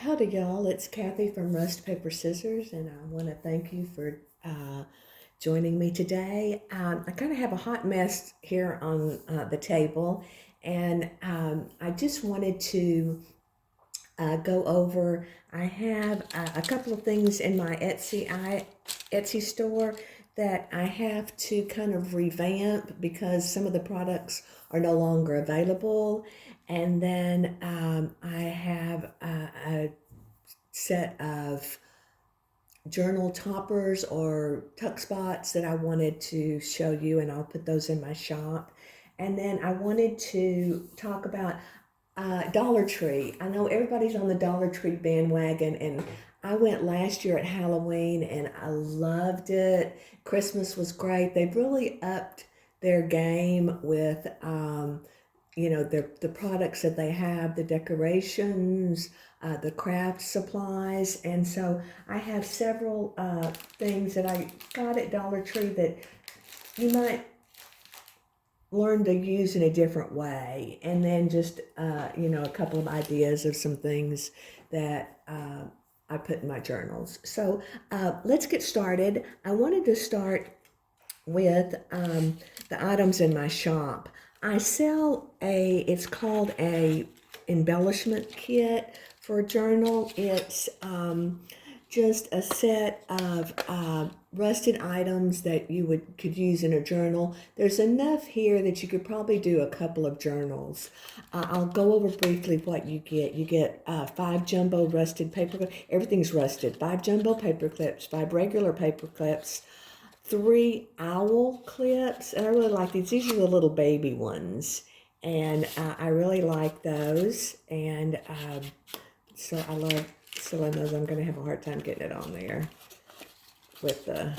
Howdy, y'all. It's Kathy from RustPaperScissors, and I want to thank you for joining me today. I kind of have a hot mess here on the table, and I just wanted to go over. I have a couple of things in my Etsy store that I have to kind of revamp because some of the products are no longer available. And then I have a set of journal toppers or tuck spots that I wanted to show you, and I'll put those in my shop. And then I wanted to talk about Dollar Tree. I know everybody's on the Dollar Tree bandwagon, and I went last year at Halloween and I loved it. Christmas was great. They've really upped their game with the products that they have, the decorations, the craft supplies. And so I have several things that I got at Dollar Tree that you might learn to use in a different way. And then just, a couple of ideas of some things that I put in my journals. So let's get started. I wanted to start with the items in my shop. I sell it's called a embellishment kit for a journal. It's just a set of rusted items that you could use in a journal. There's enough here that you could probably do a couple of journals. I'll go over briefly what you get. You get 5 jumbo rusted paper clips. Everything's rusted. 5 jumbo paper clips, 5 regular paper clips, 3 owl clips, and I really like these. These are the little baby ones, and I really like those, and so I love selling those. I'm going to have a hard time getting it on there with the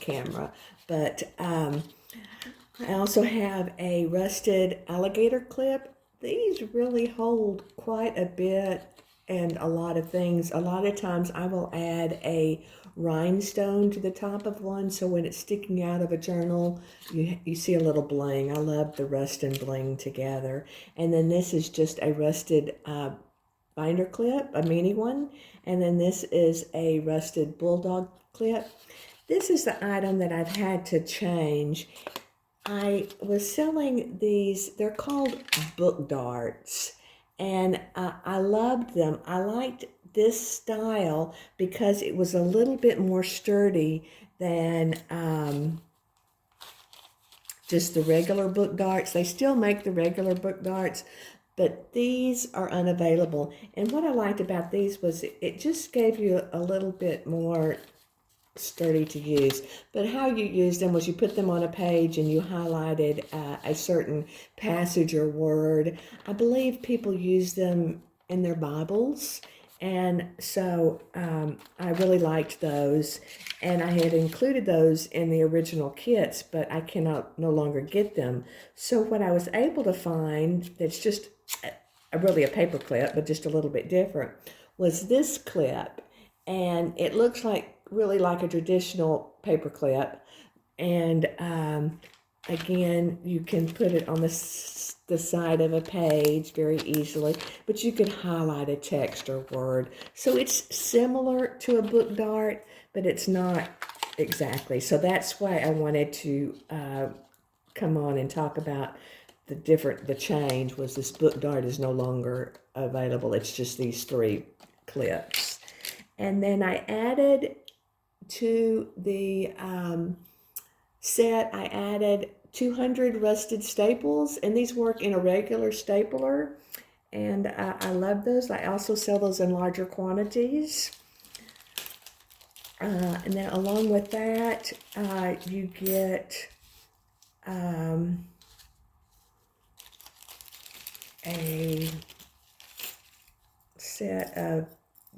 camera, but I also have a rusted alligator clip. These really hold quite a bit and a lot of things. A lot of times I will add a rhinestone to the top of one, so when it's sticking out of a journal, you see a little bling. I love the rust and bling together. And then this is just a rusted binder clip, a mini one. And then this is a rusted bulldog clip. This is the item that I've had to change. I was selling these, they're called book darts, and I loved them. I liked this style because it was a little bit more sturdy than just the regular book darts. They still make the regular book darts, but these are unavailable. And what I liked about these was it just gave you a little bit more sturdy to use. But how you used them was you put them on a page and you highlighted a certain passage or word. I believe people use them in their Bibles, and so I really liked those, and I had included those in the original kits, but I cannot no longer get them. So what I was able to find that's just really a paper clip, but just a little bit different, was this clip, and it looks really like a traditional paper clip, and again, you can put it on the side of a page very easily, but you can highlight a text or word. So it's similar to a book dart, but it's not exactly. So that's why I wanted to come on and talk about the change was this book dart is no longer available. It's just these 3 clips. And then I added to the set, I added 200 rusted staples, and these work in a regular stapler, and I love those. I also sell those in larger quantities. And then along with that, you get a set of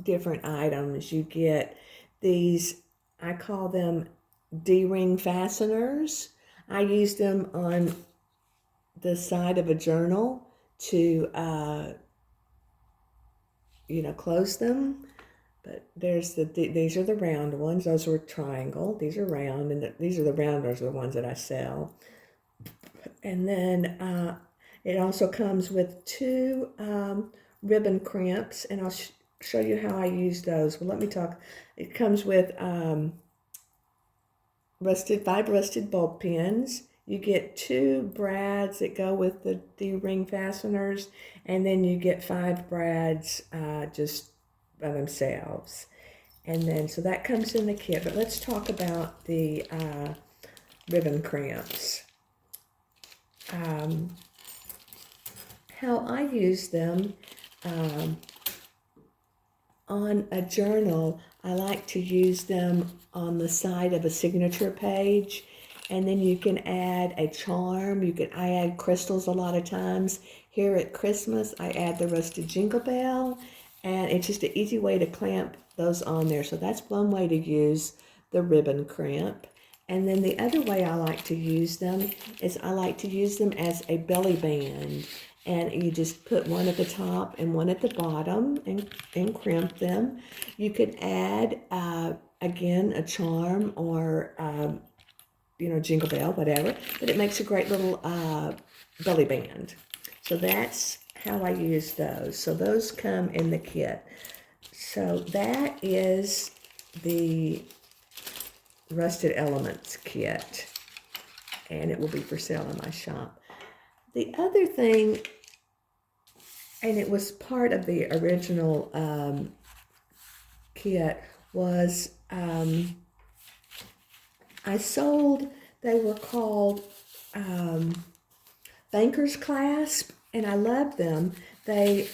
different items. You get these, I call them D-ring fasteners. I use them on the side of a journal to, close them. But these are the round ones. Those are triangle. These are round, and these are the rounders, the ones that I sell. And then it also comes with 2 ribbon crimps, and I'll show you how I use those. Well, let me talk. It comes with five rusted bulb pins. You get 2 brads that go with the D-ring fasteners, and then you get 5 brads just by themselves. And then, so that comes in the kit. But let's talk about the ribbon crimps. How I use them on a journal, I like to use them on the side of a signature page, and then you can add a charm. I add crystals a lot of times. Here at Christmas, I add the rusted jingle bell, and it's just an easy way to clamp those on there. So that's one way to use the ribbon crimp. And then the other way I like to use them is I like to use them as a belly band. And you just put one at the top and one at the bottom and crimp them. You could add, again, a charm or, jingle bell, whatever. But it makes a great little belly band. So that's how I use those. So those come in the kit. So that is the Rusted Elements kit, and it will be for sale in my shop. The other thing, and it was part of the original kit, was I sold, they were called Banker's Clasp, and I love them. They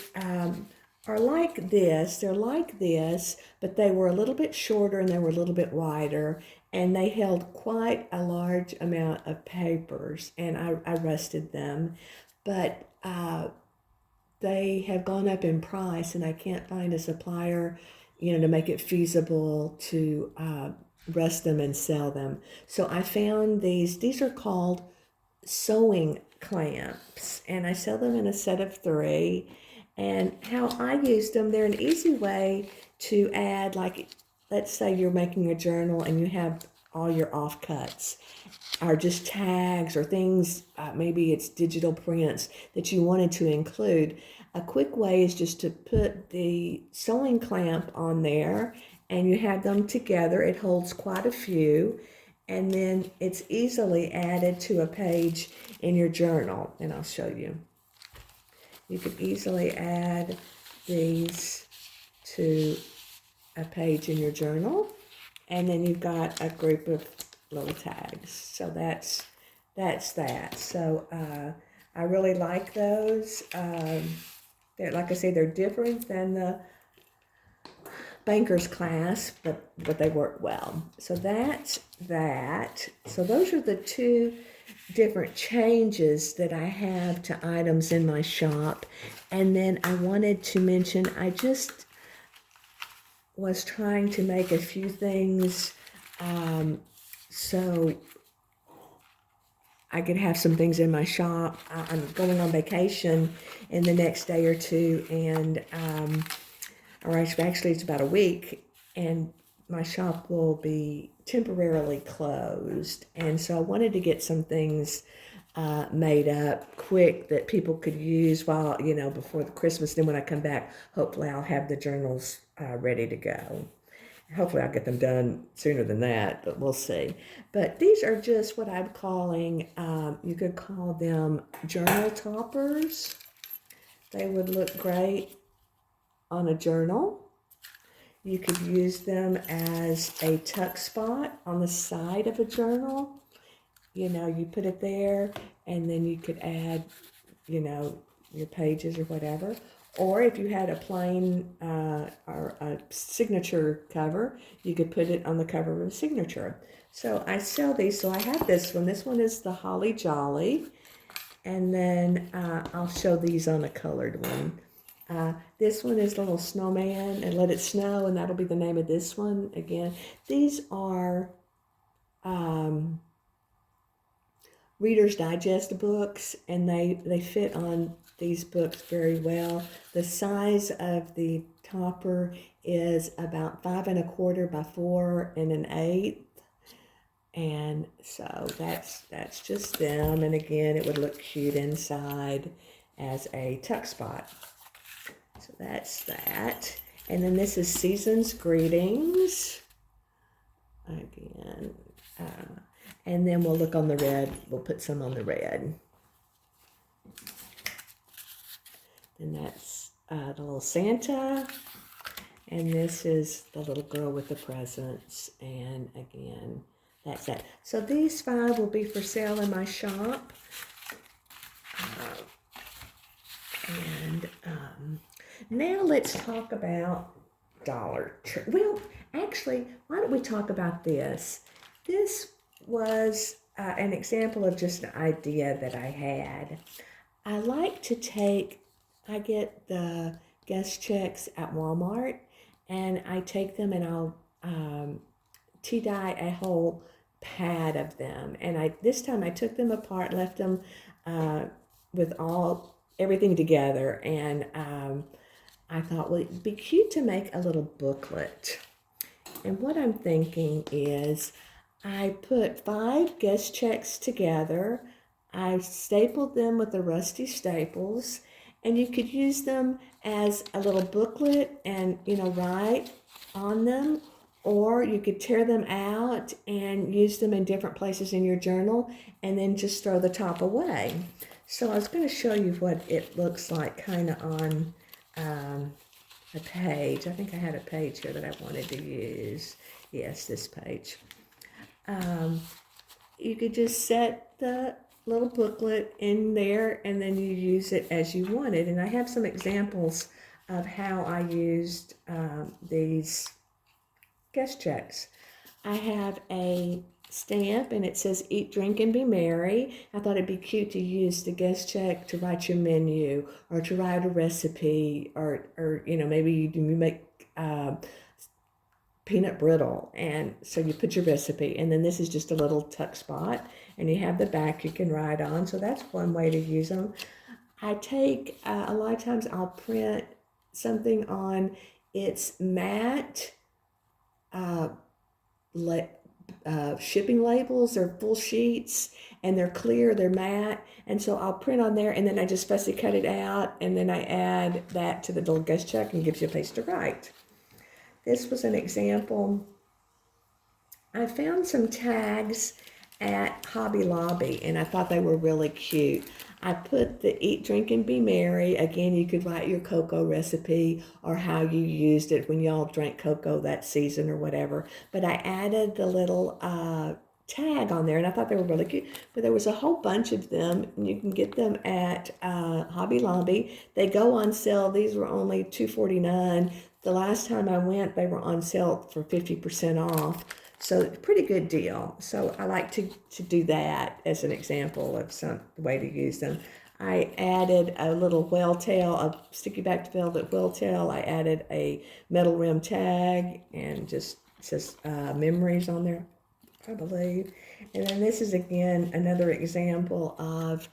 are like this. They're like this, but they were a little bit shorter and they were a little bit wider, and they held quite a large amount of papers, and I rusted them. But they have gone up in price, and I can't find a supplier, to make it feasible to rust them and sell them. So I found these. These are called sewing clamps, and I sell them in a set of 3. And how I use them, they're an easy way to add, like, let's say you're making a journal and you have all your offcuts or just tags or things, maybe it's digital prints that you wanted to include. A quick way is just to put the sewing clamp on there, and you have them together. It holds quite a few, and then it's easily added to a page in your journal, and I'll show you. You can easily add these to a page in your journal, and then you've got a group of little tags. So that's that. So I really like those. Like I say, they're different than the Banker's Clasp, but they work well. So that's that. So those are the 2 different changes that I have to items in my shop. And then I wanted to mention, I just was trying to make a few things so I could have some things in my shop. I'm going on vacation in the next day or 2, and or actually it's about a week, and my shop will be temporarily closed. And so I wanted to get some things made up quick that people could use while, before the Christmas. Then when I come back, hopefully I'll have the journals ready to go. Hopefully I'll get them done sooner than that, but we'll see. But these are just what I'm calling, you could call them journal toppers. They would look great on a journal. You could use them as a tuck spot on the side of a journal. You put it there, and then you could add, your pages or whatever. Or if you had a plain or a signature cover, you could put it on the cover of a signature. So I sell these. So I have this one. This one is the Holly Jolly. And then I'll show these on a colored one. This one is Little Snowman and Let It Snow, and that'll be the name of this one. Again, these are Reader's Digest books, and they fit on these books very well. The size of the topper is about 5 1/4 by 4 1/8. And so that's just them. And again, it would look cute inside as a tuck spot. So that's that. And then this is Season's Greetings. Again. And then we'll look on the red. We'll put some on the red. And that's the little Santa. And this is the little girl with the presents. And again, that's that. So these 5 will be for sale in my shop. Now let's talk about Dollar Tree. Well, actually, why don't we talk about this? This was an example of just an idea that I had. I like to I get the guest checks at Walmart, and I take them and I'll tea-dye a whole pad of them. And this time I took them apart, left them with everything together, and I thought, well, it'd be cute to make a little booklet. And what I'm thinking is I put 5 guest checks together. I stapled them with the rusty staples, and you could use them as a little booklet and, write on them, or you could tear them out and use them in different places in your journal and then just throw the top away. So I was going to show you what it looks like kind of on a page. I think I had a page here that I wanted to use. Yes, this page. You could just set the little booklet in there and then you use it as you wanted. And I have some examples of how I used these guest checks. I have a stamp and it says eat, drink, and be merry. I thought it'd be cute to use the guest check to write your menu or to write a recipe or maybe you make peanut brittle, and so you put your recipe, and then this is just a little tuck spot, and you have the back you can write on. So that's one way to use them. I take a lot of times I'll print something on its matte shipping labels. They're full sheets and they're clear, they're matte, and so I'll print on there, and then I just fussy cut it out, and then I add that to the little guest check and gives you a place to write. This was an example. I found some tags at Hobby Lobby, and I thought they were really cute. I put the eat, drink, and be merry. Again, you could write your cocoa recipe or how you used it when y'all drank cocoa that season or whatever. But I added the little tag on there, and I thought they were really cute. But there was a whole bunch of them, and you can get them at Hobby Lobby. They go on sale. These were only $2.49. The last time I went, they were on sale for 50% off. So pretty good deal. So I like to do that as an example of some way to use them. I added a little whale tail, a sticky backed velvet whale tail. I added a metal rim tag, and just says memories on there, I believe. And then this is again another example of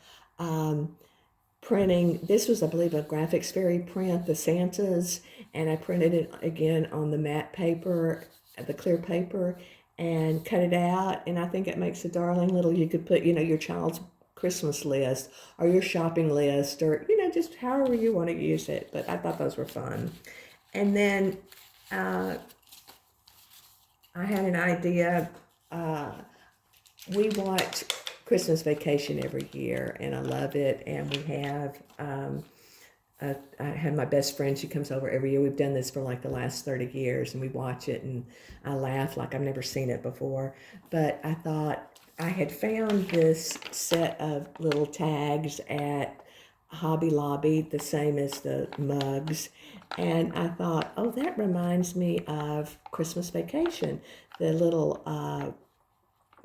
printing. This was, I believe, a graphics fairy print, the Santas, and I printed it again on the matte paper, the clear paper, and cut it out. And I think it makes a darling little, you could put, your child's Christmas list or your shopping list, or, just however you want to use it. But I thought those were fun. And then I had an idea. We watch Christmas Vacation every year, and I love it. And we have, I had my best friend, she comes over every year. We've done this for like the last 30 years, and we watch it, and I laugh like I've never seen it before. But I thought I had found this set of little tags at Hobby Lobby, the same as the mugs. And I thought, oh, that reminds me of Christmas Vacation, the little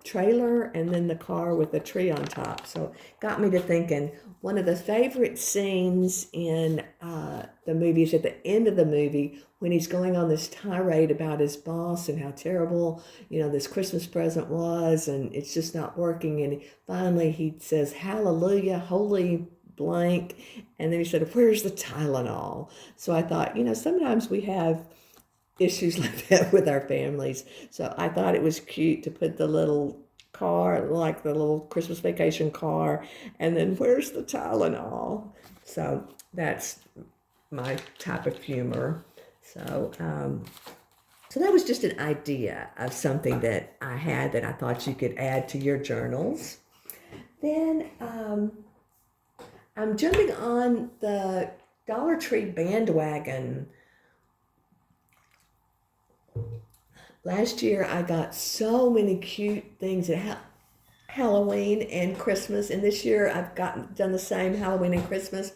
trailer and then the car with the tree on top. So got me to thinking, one of the favorite scenes in the movie is at the end of the movie when he's going on this tirade about his boss and how terrible, this Christmas present was, and it's just not working. And finally he says, hallelujah, holy blank. And then he said, where's the Tylenol? So I thought, sometimes we have issues like that with our families. So I thought it was cute to put the little car, like the little Christmas Vacation car, and then where's the Tylenol? So that's my type of humor. So that was just an idea of something that I had that I thought you could add to your journals. Then I'm jumping on the Dollar Tree bandwagon. Last year I got so many cute things at Halloween and Christmas, and this year I've done the same Halloween and Christmas.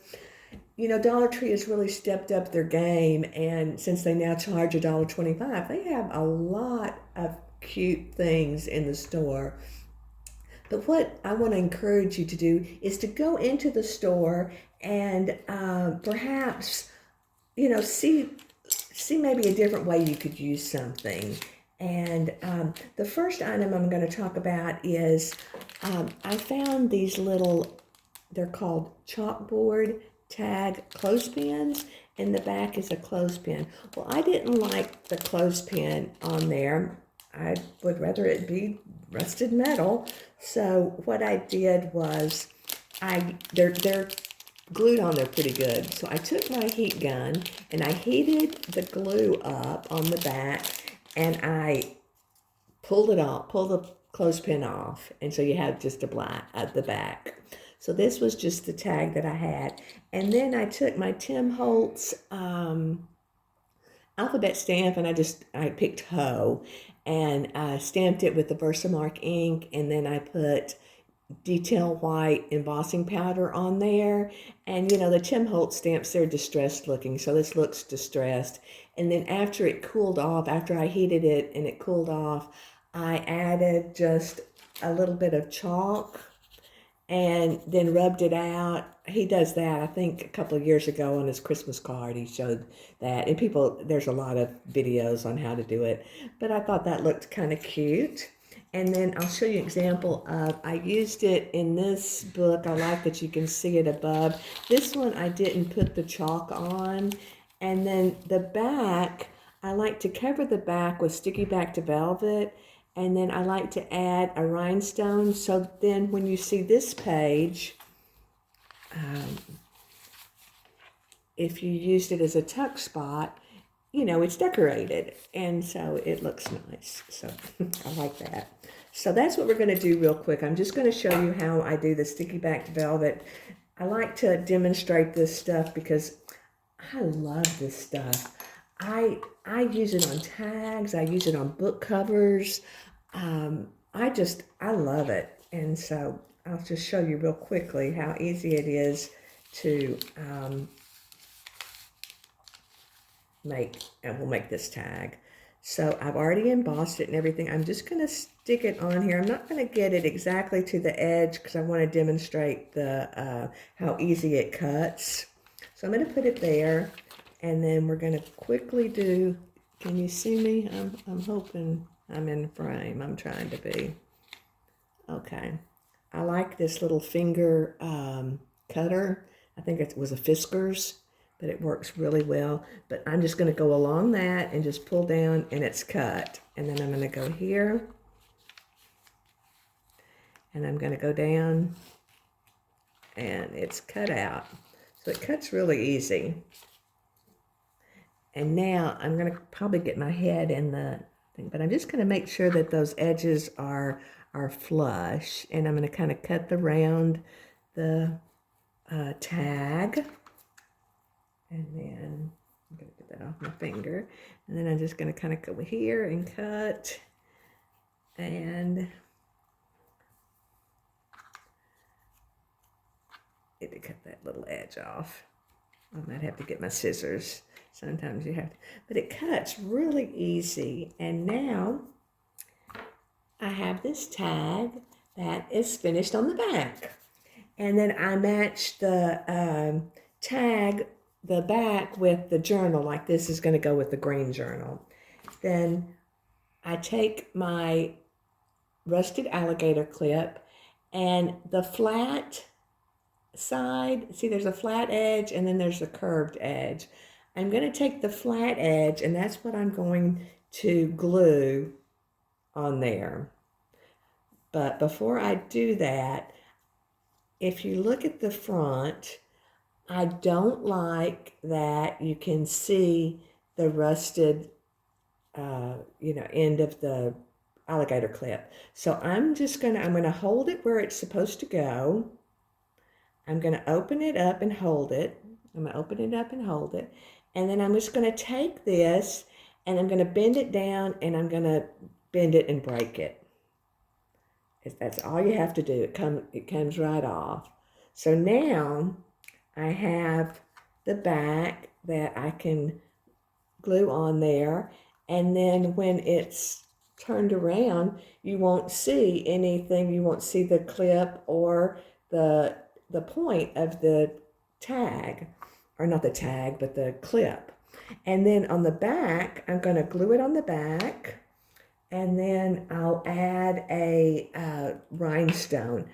Dollar Tree has really stepped up their game, and since they now charge $1.25, they have a lot of cute things in the store. But what I want to encourage you to do is to go into the store and perhaps, see maybe a different way you could use something. And the first item I'm going to talk about is I found these they're called chalkboard tag clothespins, and the back is a clothespin. Well, I didn't like the clothespin on there. I would rather it be rusted metal. So what I did was they're glued on there pretty good. So I took my heat gun and I heated the glue up on the back, and I pulled the clothespin off, and so you have just a black at the back. So this was just the tag that I had. And then I took my Tim Holtz alphabet stamp, and I picked Ho, and I stamped it with the Versamark ink, and then I put detail white embossing powder on there. And the Tim Holtz stamps, they're distressed looking, so this looks distressed. And then after it cooled off, after I heated it and it cooled off, I added just a little bit of chalk and then rubbed it out. He does that, I think, a couple of years ago on his Christmas card. He showed that. And there's a lot of videos on how to do it. But I thought that looked kind of cute. And then I'll show you an example of, I used it in this book. I like that you can see it above. This one I didn't put the chalk on. And then the back, I like to cover the back with sticky back to velvet. And then I like to add a rhinestone. So then when you see this page, if you used it as a tuck spot, it's decorated. And so it looks nice. So I like that. So that's what we're going to do real quick. I'm just going to show you how I do the sticky back to velvet. I like to demonstrate this stuff because I love this stuff. I use it on tags. I use it on book covers. I love it. And so I'll just show you real quickly how easy it is to we'll make this tag. So I've already embossed it and everything. I'm just going to stick it on here. I'm not going to get it exactly to the edge because I want to demonstrate how easy it cuts. So I'm going to put it there, and then we're going to quickly do, can you see me? I'm hoping I'm in frame. I'm trying to be. Okay. I like this little finger cutter. I think it was a Fiskars, but it works really well. But I'm just going to go along that and just pull down, and it's cut. And then I'm going to go here, and I'm going to go down, and it's cut out. So it cuts really easy. And now I'm going to probably get my head in the thing, but I'm just going to make sure that those edges are flush. And I'm going to kind of cut around the tag. And then I'm going to get that off my finger. And then I'm just going to kind of go here and cut. And get to cut that little edge off. I might have to get my scissors. Sometimes you have to, but it cuts really easy. And now I have this tag that is finished on the back. And then I match the tag, the back, with the journal. Like this is going to go with the green journal. Then I take my rusted alligator clip, and the flat side, see there's a flat edge and then there's a curved edge. I'm going to take the flat edge, and that's what I'm going to glue on there. But before I do that, if you look at the front, I don't like that you can see the rusted, end of the alligator clip. So I'm going to hold it where it's supposed to go. I'm going to open it up and hold it. I'm going to open it up and hold it. And then I'm just going to take this and I'm going to bend it down and I'm going to bend it and break it. That's all you have to do. It comes right off. So now I have the back that I can glue on there. And then when it's turned around, you won't see anything. You won't see the clip or the point of the tag, or not the tag, but the clip. And then on the back, I'm going to glue it on the back, and then I'll add a rhinestone.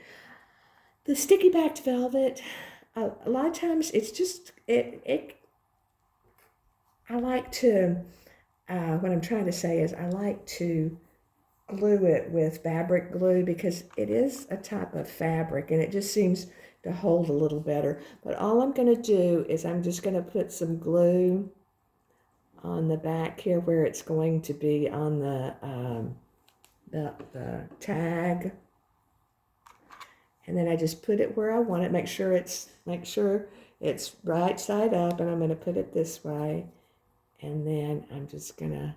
The sticky backed velvet, a lot of times it's just, I like to, what I'm trying to say is I like to glue it with fabric glue because it is a type of fabric and it just seems to hold a little better. But all I'm going to do is I'm just going to put some glue on the back here where it's going to be on the tag, and then I just put it where I want it. Make sure it's right side up, and I'm going to put it this way, and then I'm just going to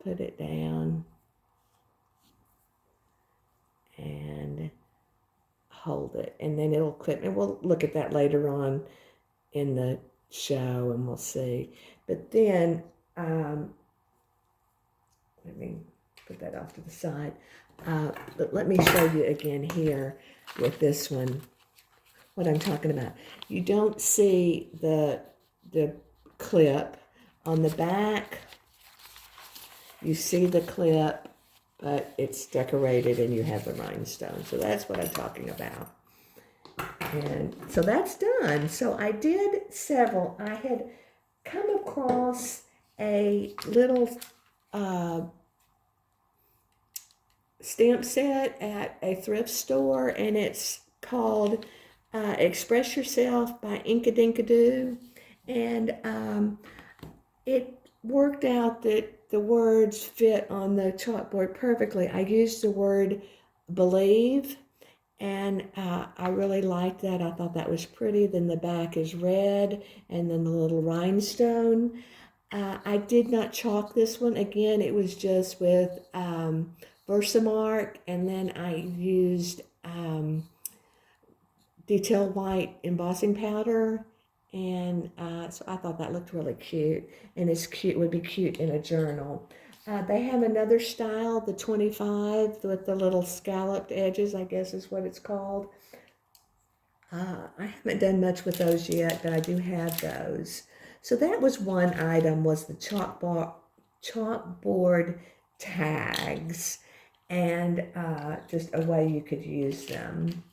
put it down and hold it, and then it'll clip. And we'll look at that later on in the show and we'll see. But then let me put that off to the side. But let me show you again here with this one what I'm talking about. You don't see the clip on the back. You see the clip, but it's decorated and you have the rhinestone. So that's what I'm talking about. And so that's done. So I did several. I had come across a little stamp set at a thrift store, and it's called Express Yourself by Inkadinkadoo. And it worked out that the words fit on the chalkboard perfectly. I used the word believe, and I really liked that. I thought that was pretty. Then the back is red, and then the little rhinestone. I did not chalk this one. Again, it was just with Versamark, and then I used detail white embossing powder, and so I thought that looked really cute, and would be cute in a journal. They have another style, the 25 with the little scalloped edges, I guess is what it's called. I haven't done much with those yet, but I do have those. So that was one item, was the chalkboard tags, and just a way you could use them.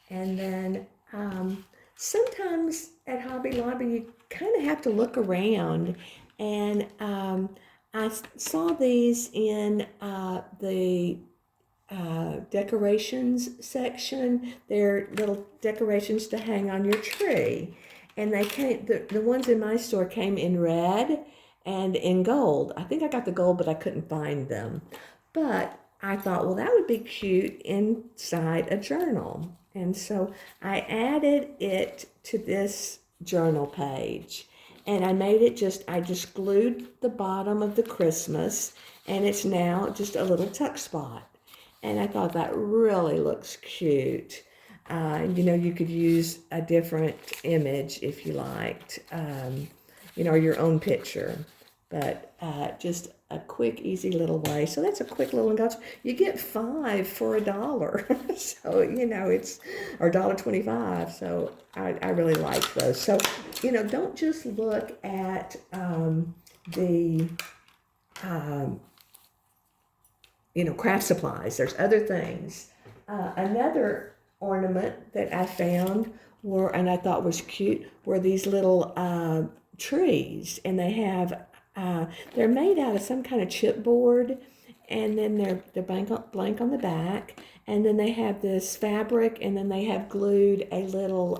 And then sometimes at Hobby Lobby, you kind of have to look around, and I saw these in the decorations section. They're little decorations to hang on your tree. And they came, the ones in my store came in red and in gold. I think I got the gold, but I couldn't find them. But I thought, well, that would be cute inside a journal. And so I added it to this journal page. And I just glued the bottom of the Christmas, and it's now just a little tuck spot. And I thought that really looks cute. You could use a different image if you liked, or your own picture. But just a quick, easy little way. So that's a quick little indulgence. You get 5 for $1. So, it's, or $1.25. So I really like those. So, don't just look at the craft supplies. There's other things. Another ornament that I found and I thought was cute, were these little trees, and they have they're made out of some kind of chipboard, and then they're blank on the back, and then they have this fabric, and then they have glued a little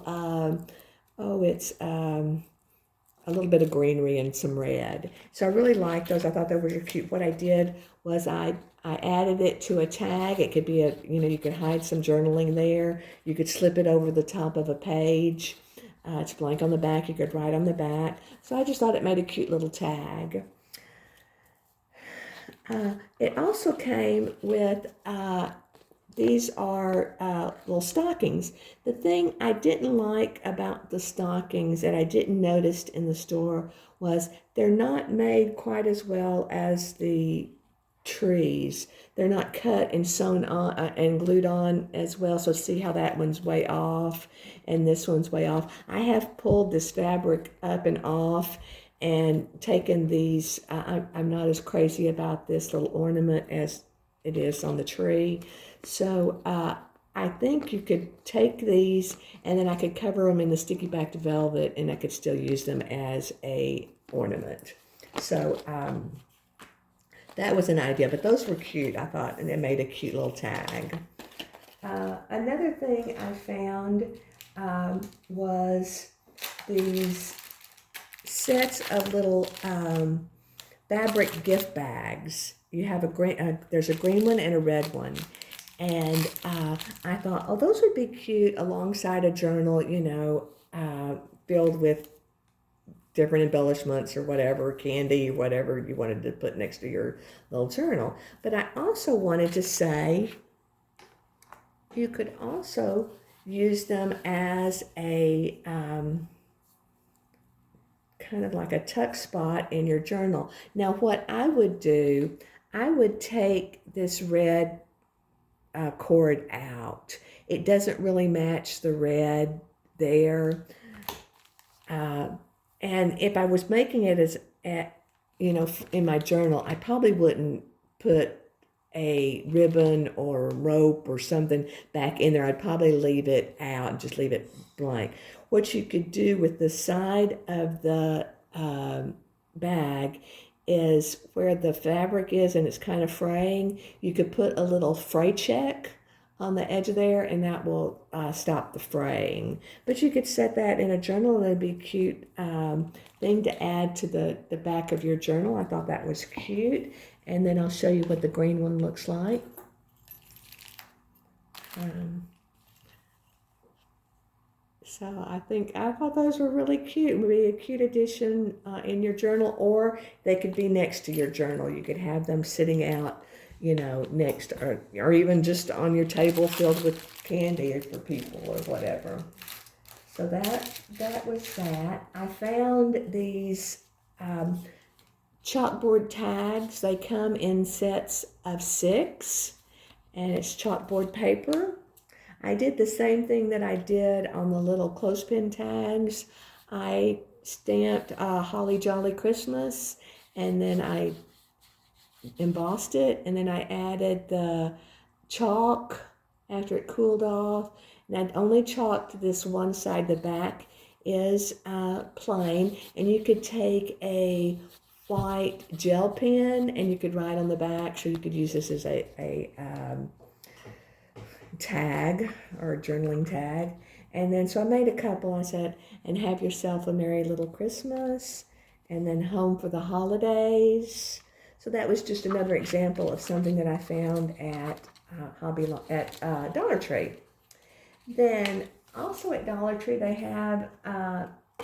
a little bit of greenery and some red. So I really like those. I thought they were cute. What I did was I added it to a tag. It could be you could hide some journaling there. You could slip it over the top of a page. It's blank on the back. You could write on the back. So I just thought it made a cute little tag. It also came with, these are little stockings. The thing I didn't like about the stockings that I didn't notice in the store was they're not made quite as well as the trees. They're not cut and sewn on and glued on as well. So see how that one's way off and this one's way off. I have pulled this fabric up and off and taken these. I'm not as crazy about this little ornament as it is on the tree. So I think you could take these and then I could cover them in the sticky backed velvet and I could still use them as a ornament. So that was an idea, but those were cute, I thought, and it made a cute little tag. Another thing I found was these sets of little fabric gift bags. You have there's a green one and a red one. And I thought, oh, those would be cute alongside a journal, filled with different embellishments or whatever, candy, whatever you wanted to put next to your little journal. But I also wanted to say you could also use them as a kind of like a tuck spot in your journal. Now, what I would do, I would take this red cord out. It doesn't really match the red there. And if I was making it in my journal, I probably wouldn't put a ribbon or rope or something back in there. I'd probably leave it out and just leave it blank. What you could do with the side of the bag is where the fabric is and it's kind of fraying, you could put a little fray check on the edge of there and that will stop the fraying. But you could set that in a journal and it'd be a cute thing to add to the back of your journal. I thought that was cute. And then I'll show you what the green one looks like. So I thought those were really cute. Maybe a cute addition in your journal, or they could be next to your journal. You could have them sitting out, next, or even just on your table filled with candy for people or whatever. So that was that. I found these chalkboard tags. They come in sets of 6, and it's chalkboard paper. I did the same thing that I did on the little clothespin tags. I stamped Holly Jolly Christmas, and then I embossed it, and then I added the chalk after it cooled off. And I only chalked this one side. The back is plain, and you could take a white gel pen and you could write on the back, so you could use this as a tag or a journaling tag. And then so I made a couple. I said, and have yourself a merry little Christmas, and then home for the holidays. So that was just another example of something that I found at Dollar Tree. Then also at Dollar Tree they have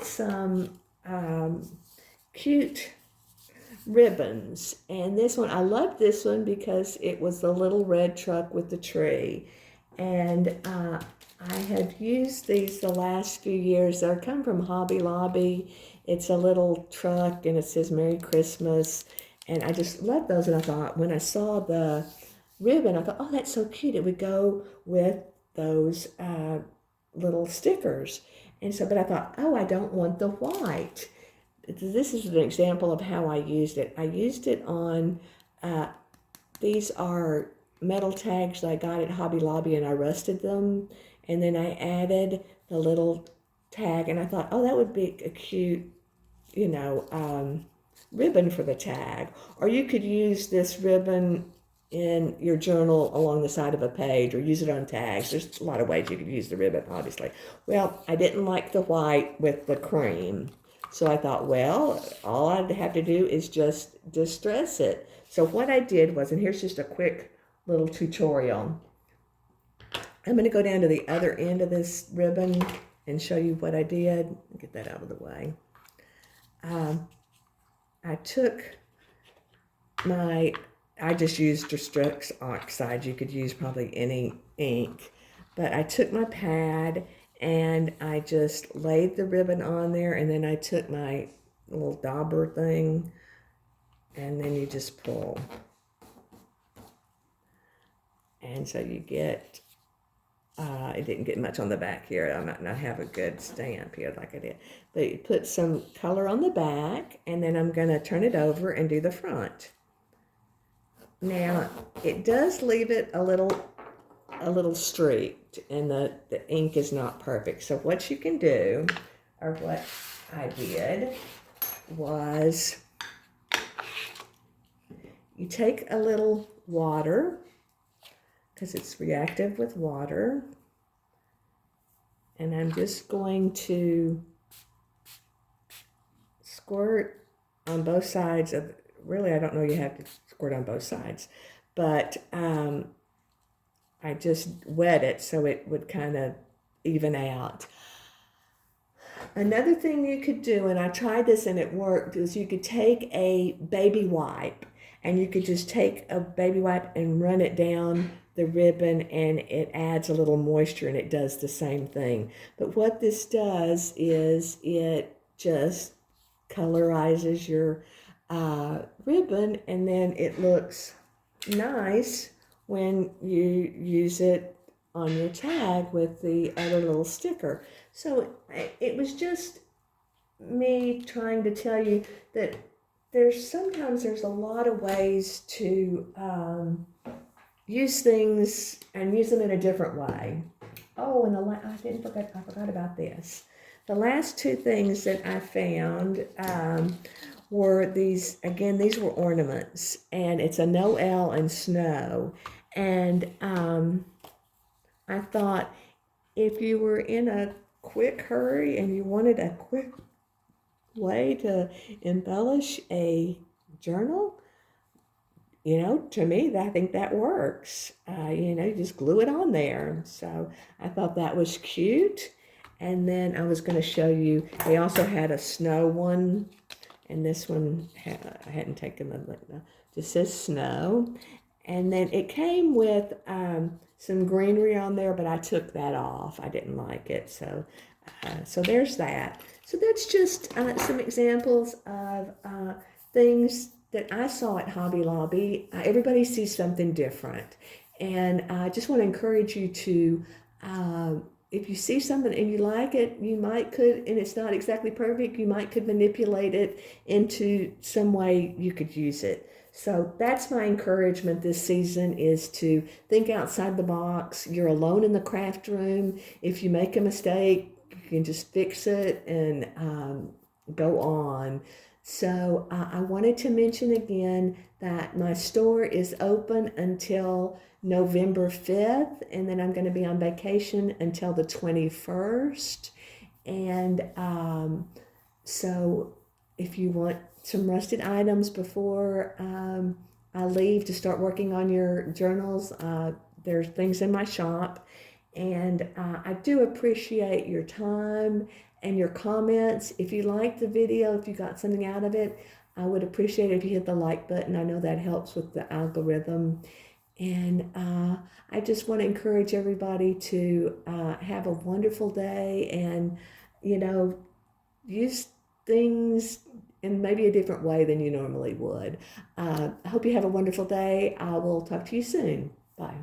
some cute ribbons, and this one, I loved this one because it was the little red truck with the tree. And I have used these the last few years. They come from Hobby Lobby. It's a little truck and it says Merry Christmas. And I just love those. And I thought, when I saw the ribbon, I thought, oh, that's so cute. It would go with those little stickers. And so, but I thought, oh, I don't want the white. This is an example of how I used it. I used it on, these are metal tags that I got at Hobby Lobby, and I rusted them, and then I added the little tag, and I thought, oh, that would be a cute, ribbon for the tag. Or you could use this ribbon in your journal along the side of a page, or use it on tags. There's a lot of ways you could use the ribbon, obviously. Well, I didn't like the white with the cream, So I thought, well, all I'd have to do is just distress it. So what I did was, and here's just a quick little tutorial. I'm going to go down to the other end of this ribbon and show you what I did. Get that out of the way. I took I just used Distress Oxide. You could use probably any ink. But I took my pad and I just laid the ribbon on there, and then I took my little dauber thing, and then you just pull. And so you get, it didn't get much on the back here. I might not have a good stamp here like I did. But you put some color on the back, and then I'm going to turn it over and do the front. Now, it does leave it a little streaked, and the ink is not perfect. So what you can do, or what I did, was you take a little water, because it's reactive with water, and I'm just going to squirt on both sides of, really I don't know you have to squirt on both sides, but I just wet it so it would kind of even out. Another thing you could do, and I tried this and it worked, is you could take a baby wipe, and you could just take a baby wipe and run it down the ribbon, and it adds a little moisture, and it does the same thing. But what this does is it just colorizes your ribbon, and then it looks nice when you use it on your tag with the other little sticker. So it was just me trying to tell you that sometimes there's a lot of ways to use things and use them in a different way. Oh, and I forgot about this. The last two things that I found were these. Again, these were ornaments, and it's a Noel and snow. And I thought, if you were in a quick hurry and you wanted a quick way to embellish a journal, to me, I think that works. You just glue it on there. So I thought that was cute. And then I was going to show you, they also had a snow one, and this one, I hadn't taken the, just says snow. And then it came with some greenery on there, but I took that off. I didn't like it. So there's that. So that's just some examples of things that I saw at Hobby Lobby. Everybody sees something different. And I just want to encourage you to, if you see something and you like it, you might could, and it's not exactly perfect, you might could manipulate it into some way you could use it. So that's my encouragement this season, is to think outside the box. You're alone in the craft room. If you make a mistake, you can just fix it and go on. So I wanted to mention again that my store is open until November 5th, and then I'm going to be on vacation until the 21st. And so if you want some rusted items before I leave to start working on your journals, there's things in my shop. And I do appreciate your time and your comments. If you liked the video, if you got something out of it, I would appreciate it if you hit the like button. I know that helps with the algorithm. And I just want to encourage everybody to have a wonderful day, and, use things in maybe a different way than you normally would. I hope you have a wonderful day. I will talk to you soon. Bye.